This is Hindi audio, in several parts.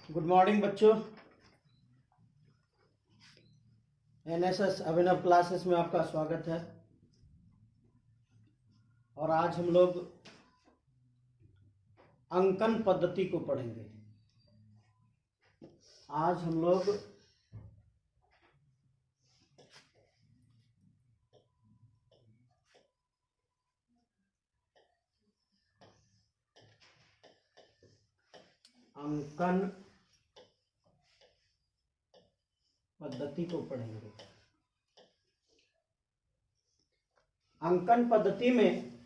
गुड मॉर्निंग बच्चों। एनएसएस अभिनव क्लासेस में आपका स्वागत है। और आज हम लोग अंकन पद्धति को पढ़ेंगे। आज हम लोग अंकन पद्धति को पढ़ेंगे। अंकन पद्धति में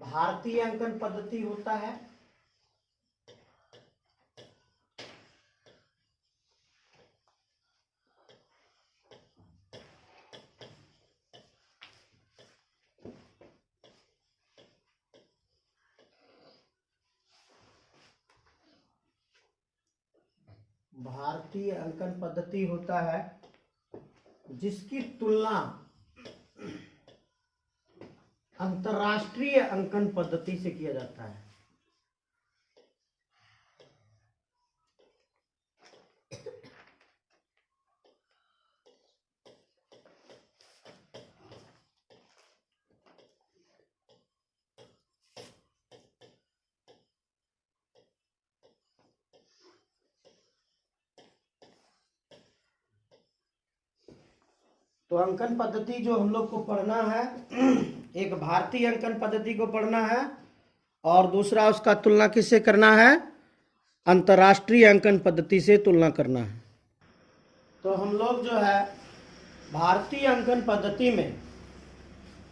भारतीय अंकन पद्धति होता है, भारतीय अंकन पद्धति होता है जिसकी तुलना अंतर्राष्ट्रीय अंकन पद्धति से किया जाता है। तो अंकन पद्धति जो हम लोग को पढ़ना है, एक भारतीय अंकन पद्धति को पढ़ना है और दूसरा उसका तुलना किससे करना है, अंतर्राष्ट्रीय अंकन पद्धति से तुलना करना है। तो हम लोग जो है भारतीय अंकन पद्धति में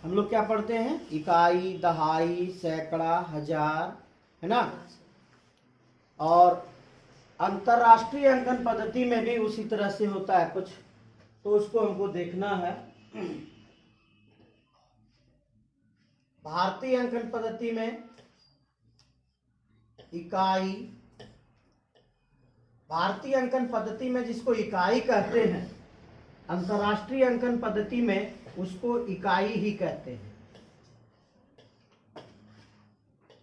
हम लोग क्या पढ़ते हैं, इकाई, दहाई, सैकड़ा, हजार, है ना। और अंतर्राष्ट्रीय अंकन पद्धति में भी उसी तरह से होता है कुछ, तो उसको हमको देखना है। भारतीय अंकन पद्धति में इकाई, भारतीय अंकन पद्धति में जिसको इकाई कहते हैं, अंतर्राष्ट्रीय अंकन पद्धति में उसको इकाई ही कहते हैं।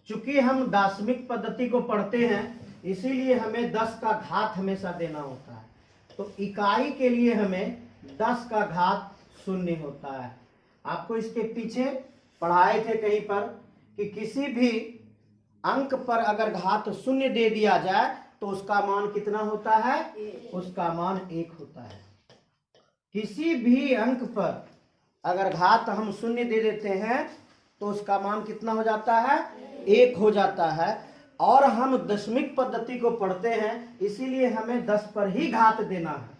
चूंकि हम दशमिक पद्धति को पढ़ते हैं इसीलिए हमें 10 का घात हमेशा देना होता है। तो इकाई के लिए हमें 10 का घात 0 होता है। आपको इसके पीछे पढ़ाए थे कहीं पर कि किसी भी अंक पर अगर घात 0 दे दिया जाए तो उसका मान कितना होता है, उसका मान 1 होता है। किसी भी अंक पर अगर घात हम 0 दे देते हैं तो उसका मान कितना हो जाता है, 1 हो जाता है। और हम दशमिक पद्धति को पढ़ते हैं इसीलिए हमें 10 पर ही घात देना है।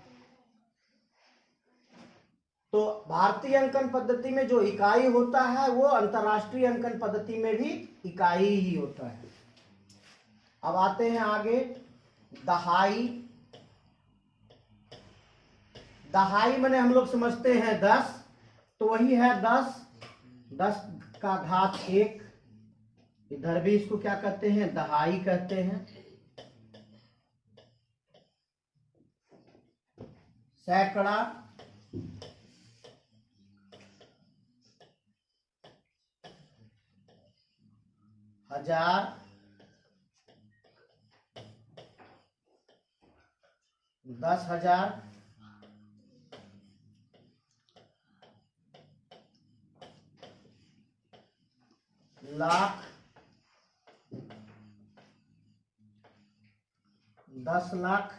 तो भारतीय अंकन पद्धति में जो इकाई होता है वो अंतर्राष्ट्रीय अंकन पद्धति में भी इकाई ही होता है। अब आते हैं आगे, दहाई। दहाई माने हम लोग समझते हैं 10, तो वही है 10 का घात 1। इधर भी इसको क्या कहते हैं, दहाई कहते हैं। सैकड़ा, हजार, 10,000, लाख, 10 लाख,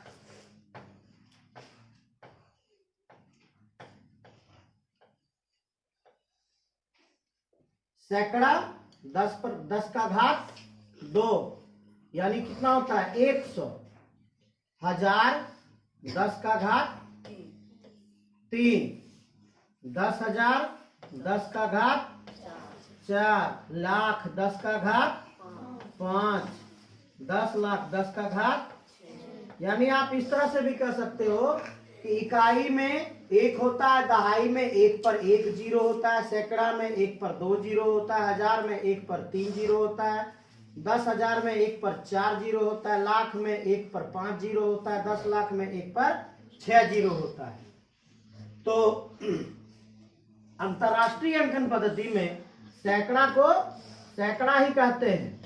सैकड़ा 10 पर 10 का घात 2 यानी कितना होता है, 100। हजार 10 का घात 3, 10,000 10 का घात 4, लाख 10 का घात 5, 10 लाख 10 का घात। यानी आप इस तरह से भी कह सकते हो कि इकाई में 1 होता है, दहाई में 1 पर 1 जीरो होता है, सैकड़ा में 1 पर 2 जीरो होता है, हजार में 1 पर 3 जीरो होता है, 10,000 में 1 पर 4 जीरो होता है, लाख में 1 पर 5 जीरो होता है, 10 लाख में 1 पर 6 जीरो होता है। तो अंतर्राष्ट्रीय अंकन पद्धति में सैकड़ा को सैकड़ा ही कहते हैं।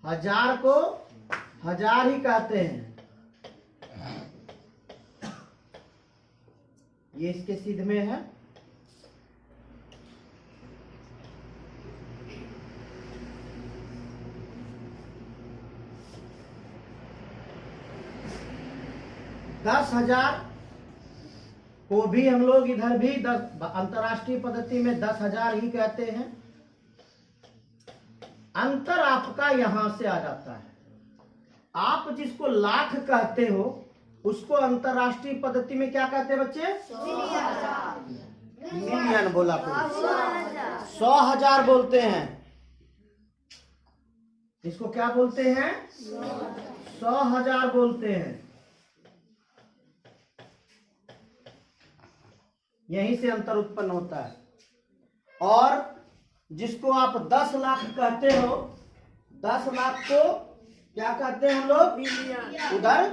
हजार को हजार ही कहते हैं। ये इसके सिद्ध में है। दस हजार को भी हम लोग इधर भी अंतरराष्ट्रीय पद्धति में 10,000 ही कहते हैं। अंतर आपका यहां से आ जाता है। आप जिसको लाख कहते हो उसको अंतरराष्ट्रीय पद्धति में क्या कहते हैं बच्चे? मिलियन बोला कोई? 100,000 बोलते हैं। इसको क्या बोलते हैं? 100,000 बोलते हैं। यहीं से अंतर उत्पन्न होता है। और जिसको आप 10 लाख कहते हो, 10 लाख को क्या कहते हैं हम लोग? उधर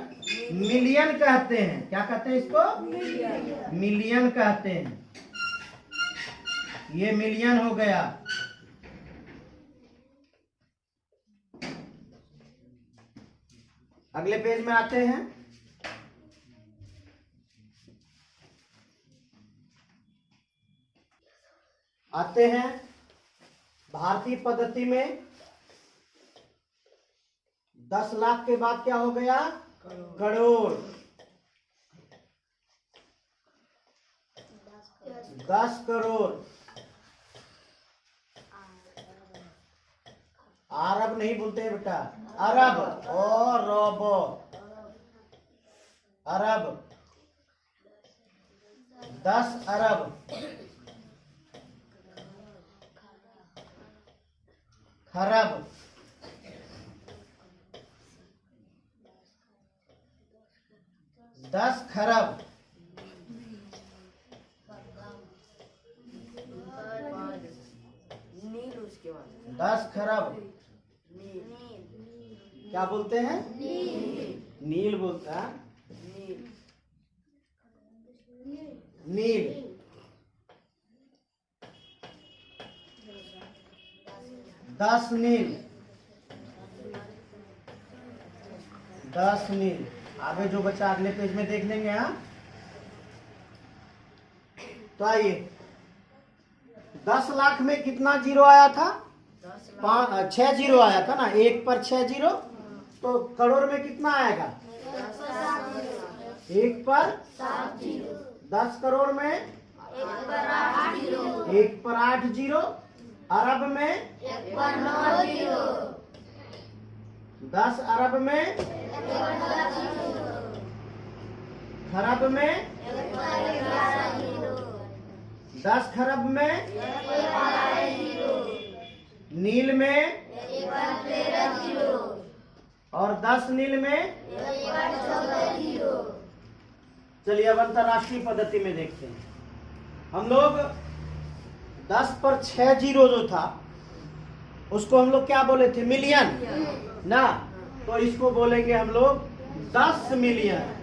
मिलियन कहते हैं। क्या कहते हैं इसको? मिलियन कहते हैं। ये मिलियन हो गया। अगले पेज में आते हैं। भारतीय पद्धति में 10 लाख के बाद क्या हो गया? करोड़। 10 करोड़। अरब नहीं बोलते हैं बेटा, अरब और रोबो। अरब 10 अरब। खरब 10 खरब। 10 खरब क्या बोलते हैं? नील बोलता है। नील। 10 नील। 10 नील। आगे जो बच्चा अगले पेज में देख लेंगे। हाँ, तो आइए, 10 लाख में कितना जीरो आया था? 6 जीरो आया था ना। 1 पर 6 जीरो। तो करोड़ में कितना आएगा? 1 पर 7 जीरो। 10 करोड़ में 1 पर 8 जीरो। अरब में 1 पर 9 जीरो। 10 अरब में, खरब में 10 खरब में, नील में और 10 नील में। चलिए अब अंतरराष्ट्रीय पद्धति में देखते हैं। हम लोग 10 पर 6 जीरो जो था उसको हम लोग क्या बोले थे? मिलियन ना। तो इसको बोलेंगे हम लोग 10 मिलियन।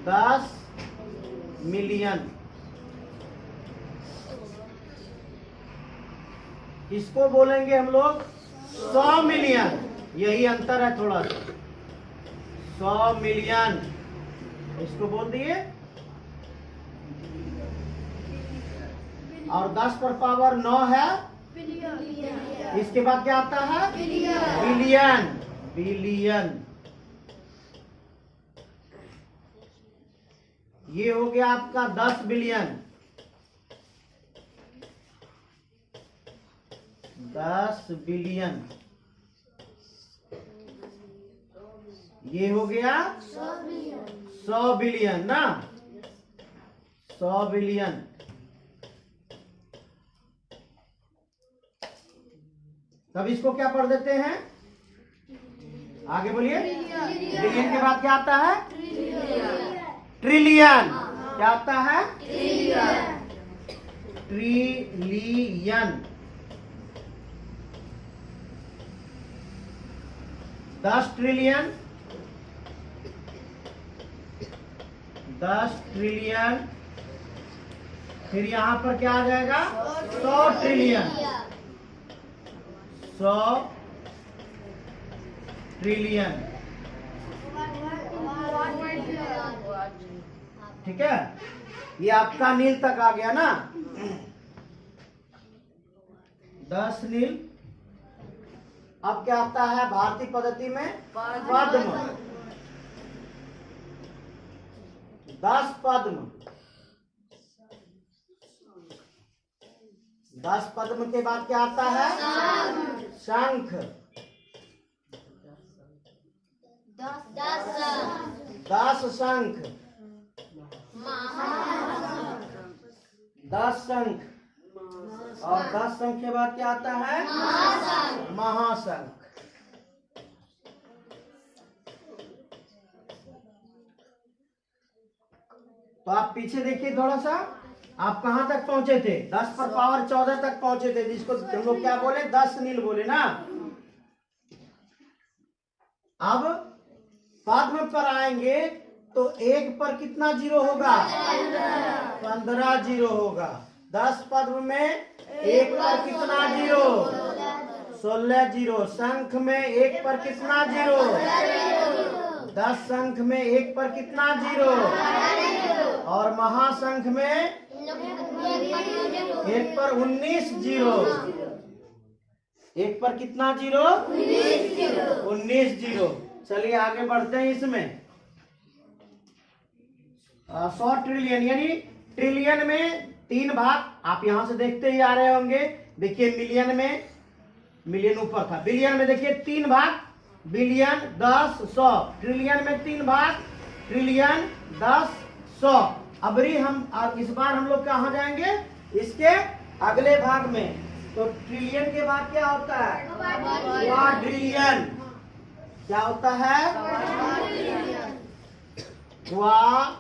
10 मिलियन। इसको बोलेंगे हम लोग 100 मिलियन। यही अंतर है थोड़ा सा। 100 मिलियन इसको बोल दिए। और 10 पर पावर 9 है। इसके बाद क्या आता है? बिलियन। बिलियन। ये हो गया आपका 10 बिलियन। 10 बिलियन। ये हो गया 100 बिलियन ना। 100 बिलियन। तब इसको क्या पढ़ देते हैं? आगे बोलिए। बिलियन के बाद क्या आता है? ट्रिलियन। क्या आता है? ट्रिलियन। 10 ट्रिलियन। 10 ट्रिलियन। फिर यहां पर क्या आ जाएगा? 100 ट्रिलियन। 100 ट्रिलियन। ठीक है, ये आपका नील तक आ गया ना। 10 नील। अब क्या आता है भारतीय पद्धति में? पद्म। 10 पद्म। 10 पद्म के बाद क्या आता है? शंख। 10 शंख। 10 शंख। और 10 शंख के बाद क्या आता है? महाशंख। तो आप पीछे देखिए थोड़ा सा, आप कहां तक पहुंचे थे? 10 पर पावर 14 तक पहुंचे थे, जिसको हम लोग क्या बोले? 10 नील बोले ना। अब पद्म पर आएंगे तो 1 पर कितना जीरो होगा? 15 जीरो होगा। 10 पद्म में 1 पर कितना जीरो? 16 जीरो। शंख में 1 पर कितना जीरो? 10 शंख में 1 पर कितना जीरो? और महाशंख में 1 पर 19 जीरो। 1 पर कितना जीरो? 19 जीरो। चलिए आगे बढ़ते हैं इसमें। 100 ट्रिलियन, यानी ट्रिलियन में 3 भाग आप यहां से देखते ही आ रहे होंगे। देखिए मिलियन में, मिलियन ऊपर था, बिलियन में देखिए 3 भाग, बिलियन 10 100। ट्रिलियन में 3 भाग, ट्रिलियन 10 100। अबरी हम इस बार हम लोग कहाँ जाएंगे? इसके अगले भाग में। तो ट्रिलियन के बाद क्या होता है? क्वाड्रिलियन। क्या होता है? क्वाड्रिलियन।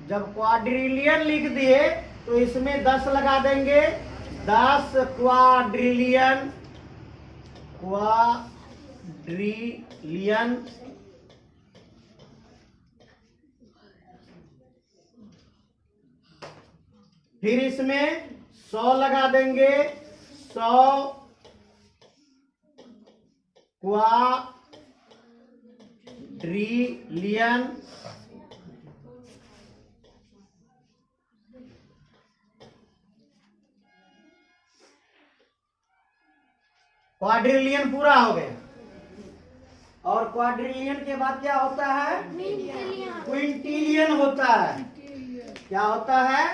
जब क्वाड्रिलियन लिख दिए तो इसमें 10 लगा देंगे। 10 क्वाड्रिलियन। क्वाड्रिलियन। फिर इसमें 100 लगा देंगे। 100 क्वाड्रिलियन। क्वाड्रिलियन पूरा हो गया। और क्वाड्रिलियन के बाद क्या होता है? क्विंटिलियन होता है। क्या होता है?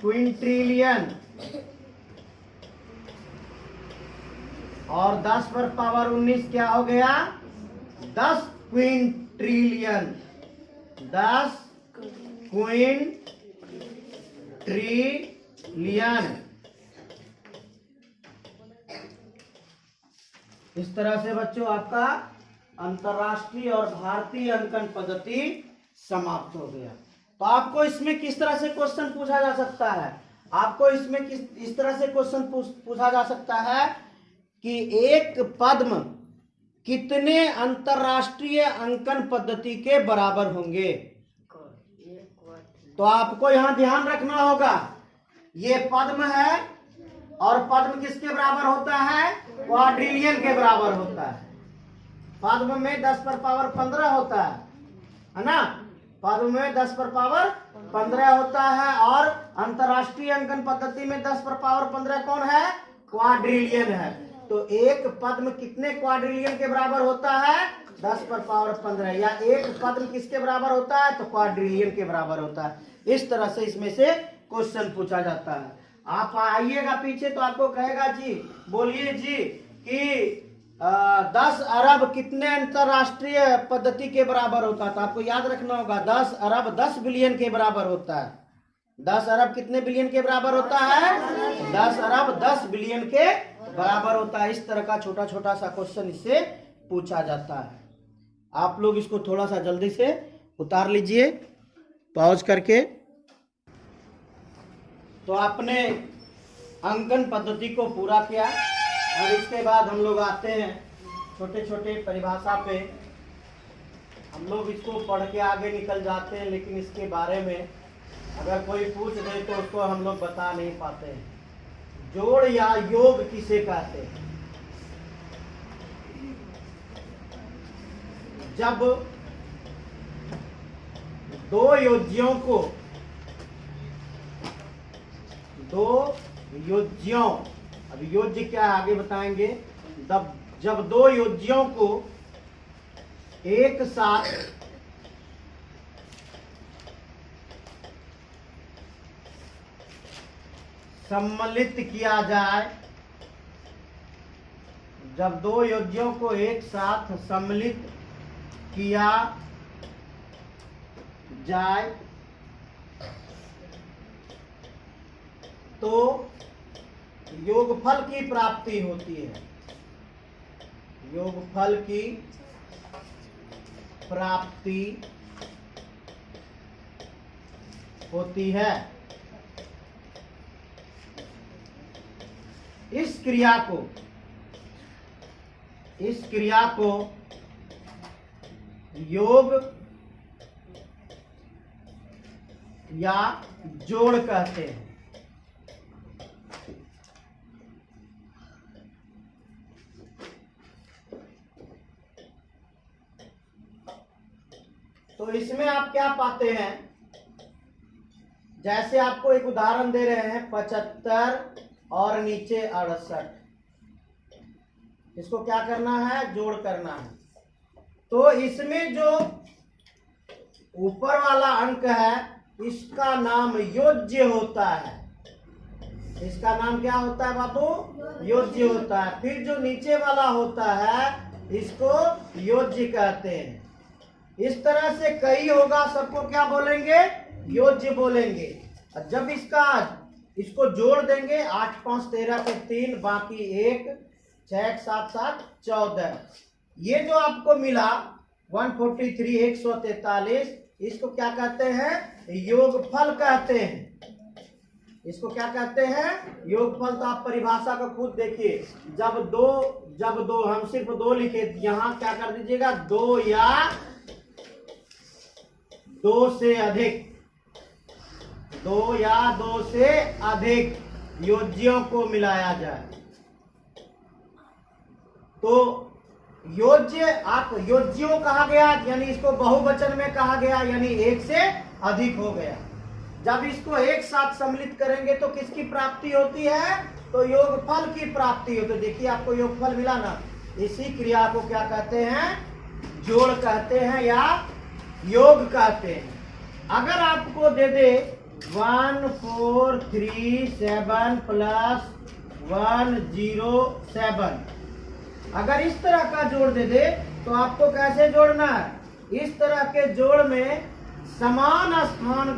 क्विंट्रिलियन। और 10 पर पावर 19 क्या हो गया? 10 क्विंट्रिलियन। 10 क्विंट्रिलियन। इस तरह से बच्चों आपका अंतरराष्ट्रीय और भारतीय अंकन पद्धति समाप्त हो गया। तो आपको इसमें किस तरह से क्वेश्चन पूछा जा सकता है? आपको इसमें इस तरह से क्वेश्चन पूछा जा सकता है कि एक पद्म कितने अंतरराष्ट्रीय अंकन पद्धति के बराबर होंगे? तो आपको यहां ध्यान रखना होगा, ये पद्म है और पद्म किसके बराबर होता है? क्वाड्रिलियन के बराबर होता है। पद्म में 10 पर पावर 15 होता है ना? पद्म में 10 पर पावर 15 होता है। और अंतरराष्ट्रीय अंकन पद्धति में 10 पर पावर 15 कौन है? क्वाड्रिलियन है। तो एक पद्म कितने क्वाड्रिलियन के बराबर होता है? 10 पर पावर 15। या एक पद्म किसके बराबर होता है? तो क्वाड्रिलियन के बराबर होता है। इस तरह से इसमें से क्वेश्चन पूछा जाता है। आप आइएगा पीछे तो आपको कहेगा जी, बोलिए जी कि 10 अरब कितने अंतरराष्ट्रीय पद्धति के बराबर होता है? तो आपको याद रखना होगा 10 अरब 10 बिलियन के बराबर होता है। 10 अरब कितने बिलियन के बराबर होता है? 10 अरब 10 बिलियन के बराबर होता है। इस तरह का छोटा छोटा सा क्वेश्चन इससे पूछा जाता है। आप लोग इसको थोड़ा सा जल्दी से उतार लीजिए पॉज करके। तो आपने अंकन पद्धति को पूरा किया और इसके बाद हम लोग आते हैं छोटे छोटे परिभाषा पे। हम लोग इसको पढ़ के आगे निकल जाते हैं, लेकिन इसके बारे में अगर कोई पूछ दे तो उसको हम लोग बता नहीं पाते हैं। जोड़ या योग किसे कहते हैं? जब दो योज्यों को, अब योज्य क्या है आगे बताएंगे। जब दो योज्यों को एक साथ सम्मिलित किया जाए, जब दो योज्यों को एक साथ सम्मिलित किया जाए तो योगफल की प्राप्ति होती है। योगफल की प्राप्ति होती है। इस क्रिया को योग या जोड़ कहते हैं। तो इसमें आप क्या पाते हैं, जैसे आपको एक उदाहरण दे रहे हैं 75 और नीचे 68, इसको क्या करना है, जोड़ करना है। तो इसमें जो ऊपर वाला अंक है इसका नाम योज्य होता है। इसका नाम क्या होता है बाबू, योज्य होता है। फिर जो नीचे वाला होता है इसको योज्य कहते हैं। इस तरह से कई होगा, सबको क्या बोलेंगे, योज्य बोलेंगे। और जब इसको जोड़ देंगे 8 5 13 के 3 बाकी 1 6 7 7 14, ये जो आपको मिला 143 143, इसको क्या कहते हैं, योगफल कहते हैं। इसको क्या कहते हैं, योगफल। तो आप परिभाषा को खुद देखिए। जब दो हम सिर्फ 2 लिखे, यहां क्या कर दीजिएगा, 2 या 2 से अधिक, 2 या 2 से अधिक योज्यों को मिलाया जाए तो योज्य, आप योज्यों कहा गया, यानी इसको बहुवचन में कहा गया, यानी 1 से अधिक हो गया। जब इसको एक साथ सम्मिलित करेंगे तो किसकी प्राप्ति होती है, तो योगफल की प्राप्ति होती है। देखिए आपको योगफल मिला ना, इसी क्रिया को क्या कहते हैं, जोड़ कहते हैं या योग कहते हैं। अगर आपको दे दे 1437 प्लस 107, अगर इस तरह का जोड़ दे दे तो आपको कैसे जोड़ना है, इस तरह के जोड़ में समान स्थान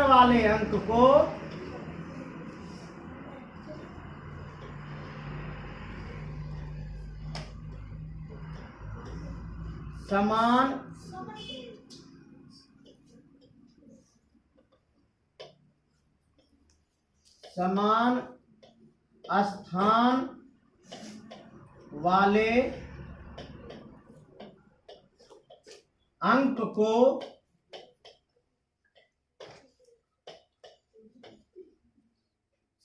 वाले अंक को समान स्थान वाले अंक को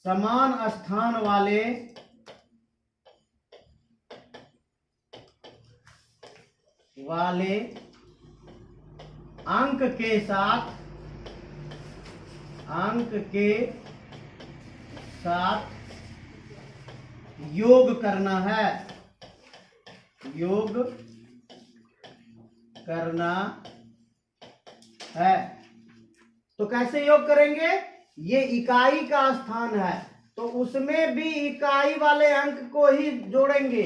समान स्थान वाले अंक के साथ योग करना है। तो कैसे योग करेंगे, ये इकाई का स्थान है तो उसमें भी इकाई वाले अंक को ही जोड़ेंगे।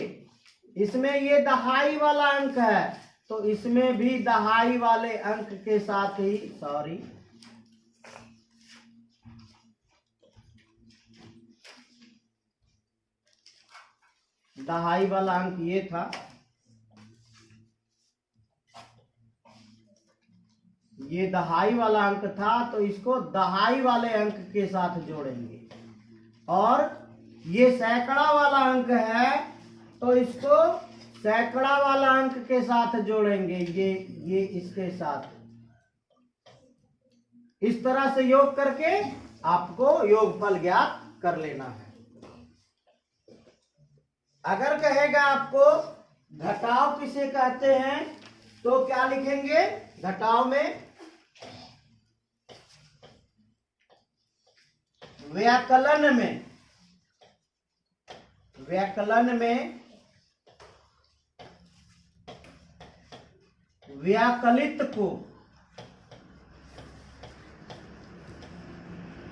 इसमें ये दहाई वाला अंक है तो इसमें भी दहाई वाले अंक के साथ ही, दहाई वाला अंक ये था, ये दहाई वाला अंक था तो इसको दहाई वाले अंक के साथ जोड़ेंगे। और ये सैकड़ा वाला अंक है तो इसको सैकड़ा वाला अंक के साथ जोड़ेंगे, ये इसके साथ। इस तरह से योग करके आपको योगफल ज्ञात कर लेना है। अगर कहेगा आपको घटाव किसे कहते हैं तो क्या लिखेंगे? घटाव में व्याकलन में व्याकलित को,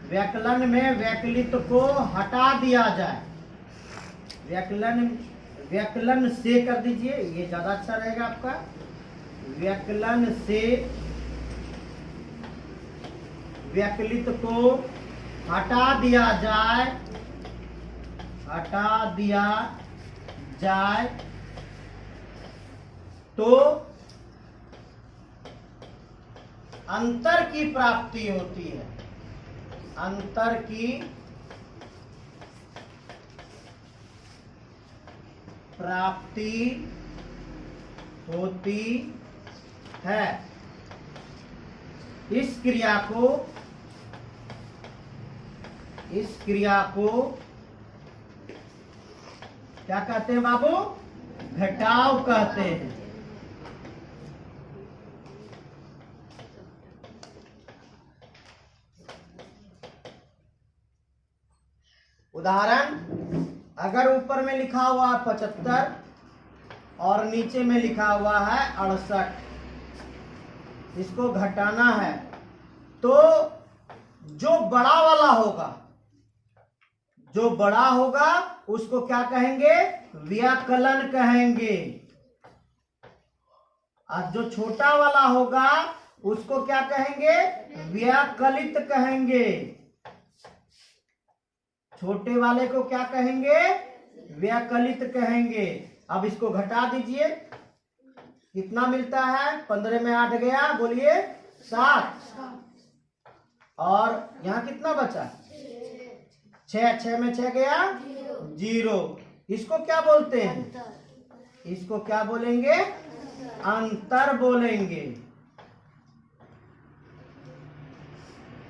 व्याकलन में व्याकलित को हटा दिया जाए। व्याकलन से कर दीजिए, ये ज्यादा अच्छा रहेगा आपका। व्याकलन से व्याकलित को हटा दिया जाए, तो अंतर की प्राप्ति होती है। अंतर की प्राप्ति होती है। इस क्रिया को क्या कहते हैं बाबू? घटाव कहते हैं। उदाहरण, अगर ऊपर में लिखा हुआ है 75 और नीचे में लिखा हुआ है 68, इसको घटाना है तो जो बड़ा वाला होगा उसको क्या कहेंगे? व्याकलन कहेंगे। और जो छोटा वाला होगा उसको क्या कहेंगे? व्याकलित कहेंगे। छोटे वाले को क्या कहेंगे? व्याकलित कहेंगे। अब इसको घटा दीजिए, कितना मिलता है? 15 में 8 गया, बोलिए 7। और यहाँ कितना बचा? 6 में 6 गया 0। इसको क्या बोलते हैं? इसको क्या बोलेंगे? अंतर बोलेंगे।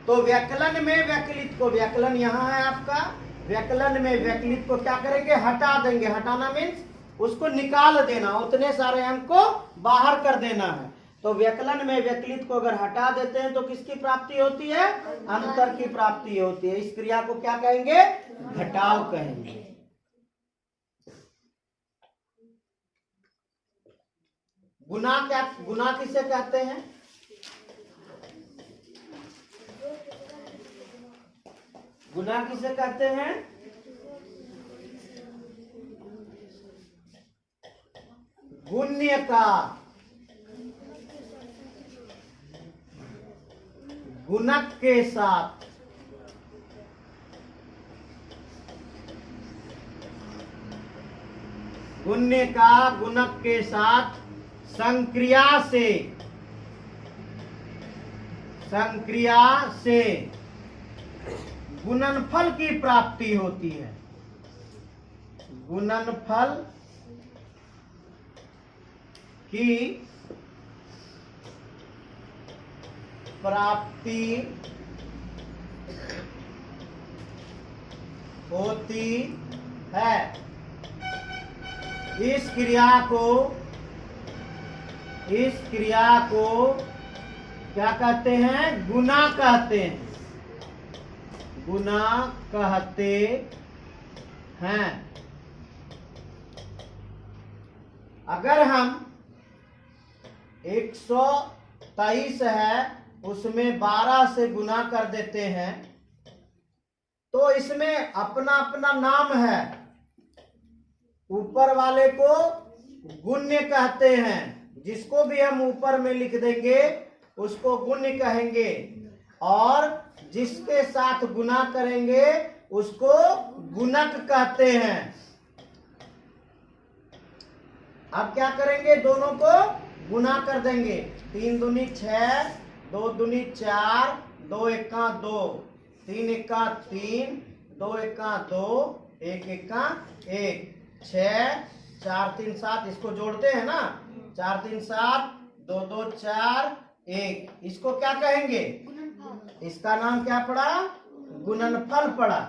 तो व्याकलन में व्याकलित को, व्याकलन यहाँ है आपका, व्याकलन में व्याकलित को क्या करेंगे? हटा देंगे। हटाना मीन्स उसको निकाल देना, उतने सारे अंक को बाहर कर देना है। तो व्याकलन में व्याकलित को अगर हटा देते हैं तो किसकी प्राप्ति होती है? अंतर की प्राप्ति होती है। इस क्रिया को क्या कहेंगे? घटाव कहेंगे। गुना किसे कहते हैं? गुना किसे कहते हैं? गुण्य का, गुणक के साथ, गुण्य का गुणक के साथ संक्रिया से गुणनफल की प्राप्ति होती है। गुणनफल की प्राप्ति होती है। इस क्रिया को क्या कहते हैं? गुना कहते हैं। गुना कहते हैं। अगर हम 123 है उसमें 12 से गुना कर देते हैं तो इसमें अपना अपना नाम है। ऊपर वाले को गुण्य कहते हैं, जिसको भी हम ऊपर में लिख देंगे उसको गुण्य कहेंगे, और जिसके साथ गुना करेंगे उसको गुणक कहते हैं। अब क्या करेंगे? दोनों को गुना कर देंगे। 3 दूनी 6, 2 दूनी 4, 2 एका 2, 3 एका 3, 2 एका 2, 1 एका 1, 6 4 3 7, इसको जोड़ते हैं ना, 4 3 7, 2 2 4 1, इसको क्या कहेंगे? इसका नाम क्या पड़ा? गुणनफल पड़ा।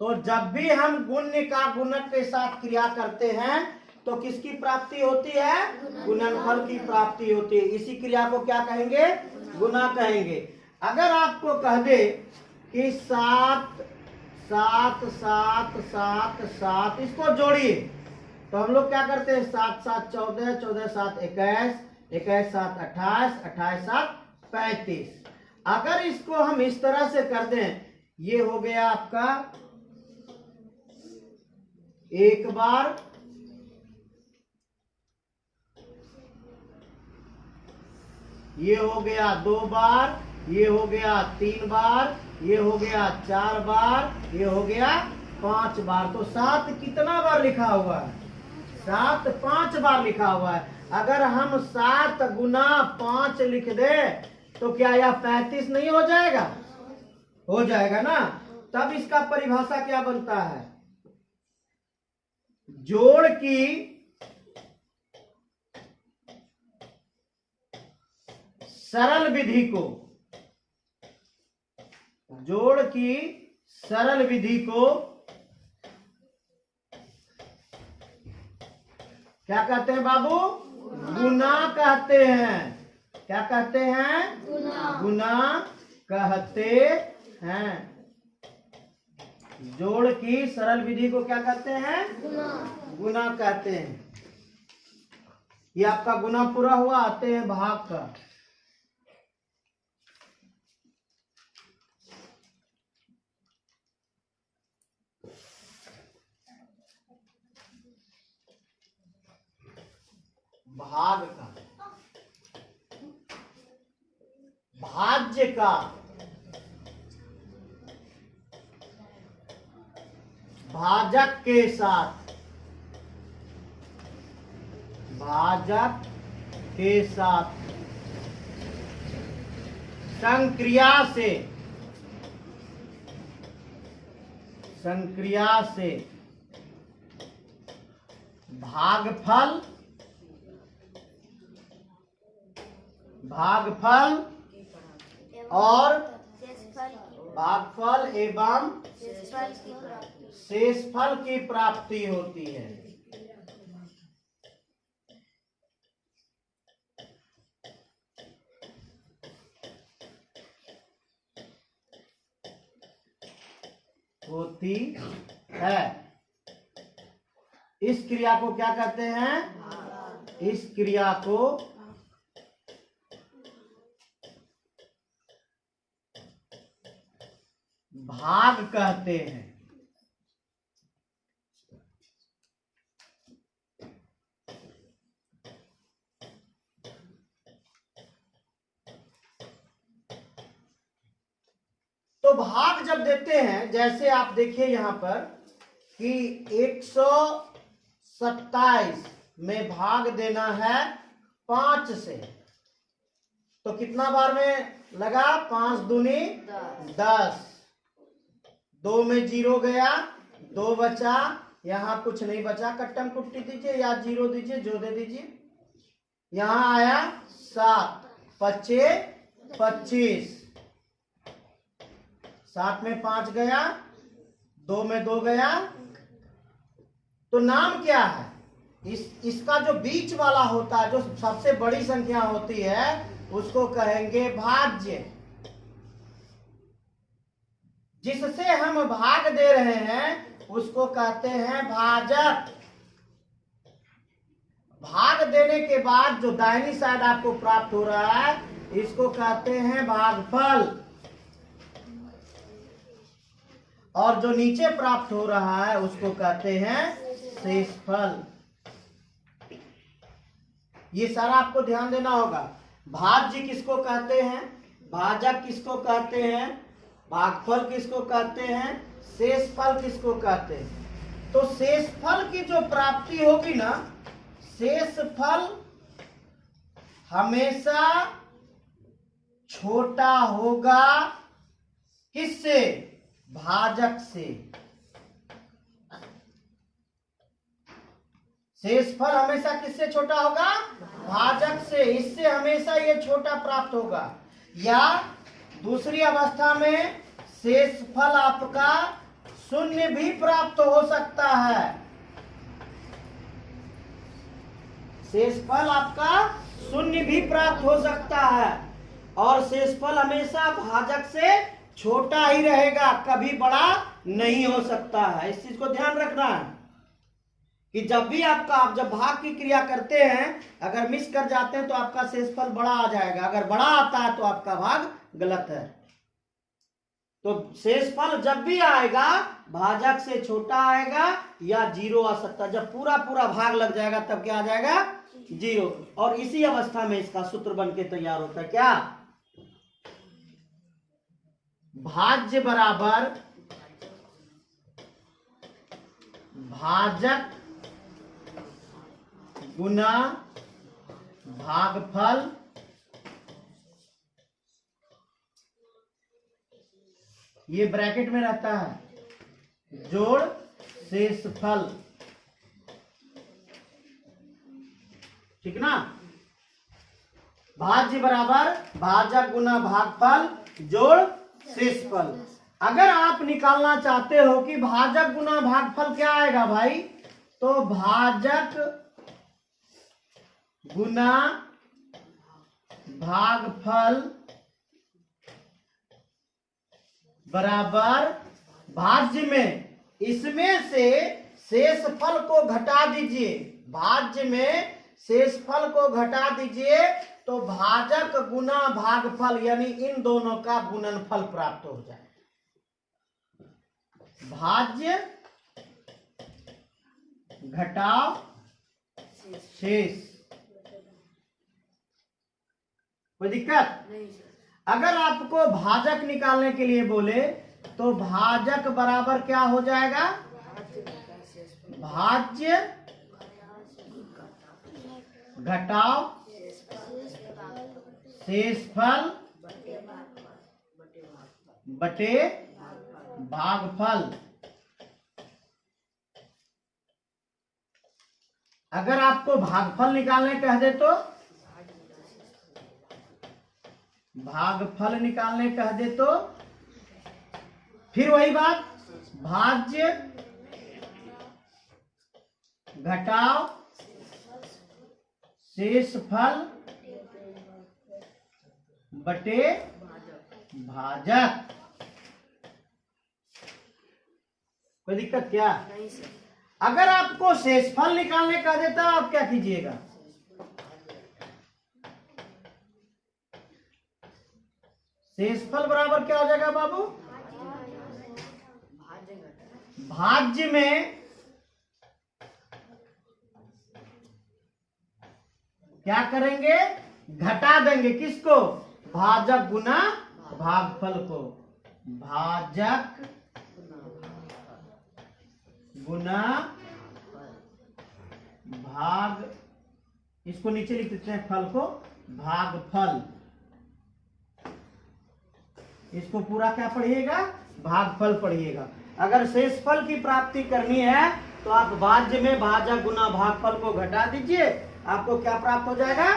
तो जब भी हम गुण्य का गुणक के साथ क्रिया करते हैं तो किसकी प्राप्ति होती है? गुणनफल की प्राप्ति होती है। इसी क्रिया को क्या कहेंगे? गुना कहेंगे। अगर आपको कह दे कि 7 7 7 7 7, इसको जोड़िए, तो हम लोग क्या करते हैं? 7 7 14, 14 7 21, 21 7 28, 28 7 35। अगर इसको हम इस तरह से कर दें, ये हो गया आपका एक बार, ये हो गया 2 बार, ये हो गया 3 बार, ये हो गया 4 बार, ये हो गया 5 बार। तो 7 कितना बार लिखा हुआ है? 7 5 बार लिखा हुआ है। अगर हम 7 गुना 5 लिख दे तो क्या यह 35 नहीं हो जाएगा? हो जाएगा ना। तब इसका परिभाषा क्या बनता है? जोड़ की सरल विधि को, जोड़ की सरल विधि को क्या कहते हैं बाबू? गुना कहते हैं। क्या कहते हैं? गुना कहते हैं। जोड़ की सरल विधि को क्या कहते हैं? गुना कहते हैं। ये आपका गुना पूरा हुआ, आते हैं भाग का। भाग का, भाज्य का, भाजक के साथ, भाजक के साथ संक्रिया से, संक्रिया से भागफल, भागफल और भागफल एवं शेषफल की प्राप्ति होती है। होती है। इस क्रिया को क्या कहते हैं? इस क्रिया को भाग कहते हैं। तो भाग जब देते हैं, जैसे आप देखिए यहां पर कि 127 में भाग देना है 5 से, तो कितना बार में लगा? 5 दूनी 10, 2 में 0 गया, 2 बचा, यहाँ कुछ नहीं बचा, कट्टम कुट्टी दीजिए या 0 दीजिए, जो दे दीजिए। यहाँ आया 7 5 25, 7 में 5 गया, 2 में 2 गया। तो नाम क्या है? इसका जो बीच वाला होता है, जो सबसे बड़ी संख्या होती है, उसको कहेंगे भाज्य। जिससे हम भाग दे रहे हैं उसको कहते हैं भाजक। भाग देने के बाद जो दाहिनी साइड आपको प्राप्त हो रहा है, इसको कहते हैं भागफल, और जो नीचे प्राप्त हो रहा है उसको कहते हैं शेषफल। ये सारा आपको ध्यान देना होगा। भाज्य किसको कहते हैं? भाजक किसको कहते हैं? भागफल किसको कहते हैं? शेषफल किसको कहते हैं? तो शेषफल की जो प्राप्ति होगी ना, शेषफल हमेशा छोटा होगा किससे? भाजक से। शेषफल हमेशा किससे छोटा होगा? भाजक से। इससे हमेशा ये छोटा प्राप्त होगा। या दूसरी अवस्था में शेषफल आपका शून्य भी प्राप्त हो सकता है। शेषफल आपका शून्य भी प्राप्त हो सकता है और शेषफल हमेशा भाजक से छोटा ही रहेगा, कभी बड़ा नहीं हो सकता है। इस चीज को ध्यान रखना है कि जब भी आप जब भाग की क्रिया करते हैं, अगर मिस कर जाते हैं तो आपका शेषफल बड़ा आ जाएगा, अगर बड़ा आता है तो आपका भाग गलत है। तो शेषफल जब भी आएगा भाजक से छोटा आएगा या जीरो आ सकता है। जब पूरा पूरा भाग लग जाएगा तब क्या आ जाएगा? जीरो। और इसी अवस्था में इसका सूत्र बन के तैयार होता है क्या? भाज्य बराबर भाजक गुना भागफल ये ब्रैकेट में रहता है जोड़ शेषफल। ठीक ना? भाज्य बराबर भाजक गुना भागफल जोड़ शेषफल। अगर आप निकालना चाहते हो कि भाजक गुना भागफल क्या आएगा भाई, तो भाजक गुना भागफल बराबर भाज्य में इसमें से शेषफल को घटा दीजिए। भाज्य में शेषफल को घटा दीजिए तो भाजक गुना भागफल यानी इन दोनों का गुणनफल प्राप्त हो जाए। भाज्य घटाव शेष। कोई दिक्कत नहीं? अगर आपको भाजक निकालने के लिए बोले तो भाजक बराबर क्या हो जाएगा? भाज्य घटाव शेषफल बटे भागफल। अगर आपको भागफल निकालने कह दे तो भागफल निकालने कह दे तो फिर वही बात, भाज्य घटाव शेषफल बटे भाजक। कोई दिक्कत क्या? नहीं सर। अगर आपको शेषफल निकालने का देता आप क्या कीजिएगा? शेषफल बराबर क्या हो जाएगा बाबू? भाज्य में क्या करेंगे? घटा देंगे। किसको? भाजक गुना भागफल को। भाजक गुना भाग, इसको नीचे लिख देते हैं फल को, भागफल। इसको पूरा क्या पढ़िएगा? भागफल पढ़िएगा। अगर शेषफल की प्राप्ति करनी है तो आप भाज्य में भाजक गुना भागफल को घटा दीजिए, आपको क्या प्राप्त हो जाएगा?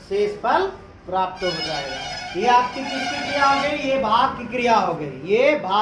शेषफल प्राप्त हो जाएगा। ये आपकी किसकी क्रिया हो गई? ये भाग की क्रिया हो गई। ये भाग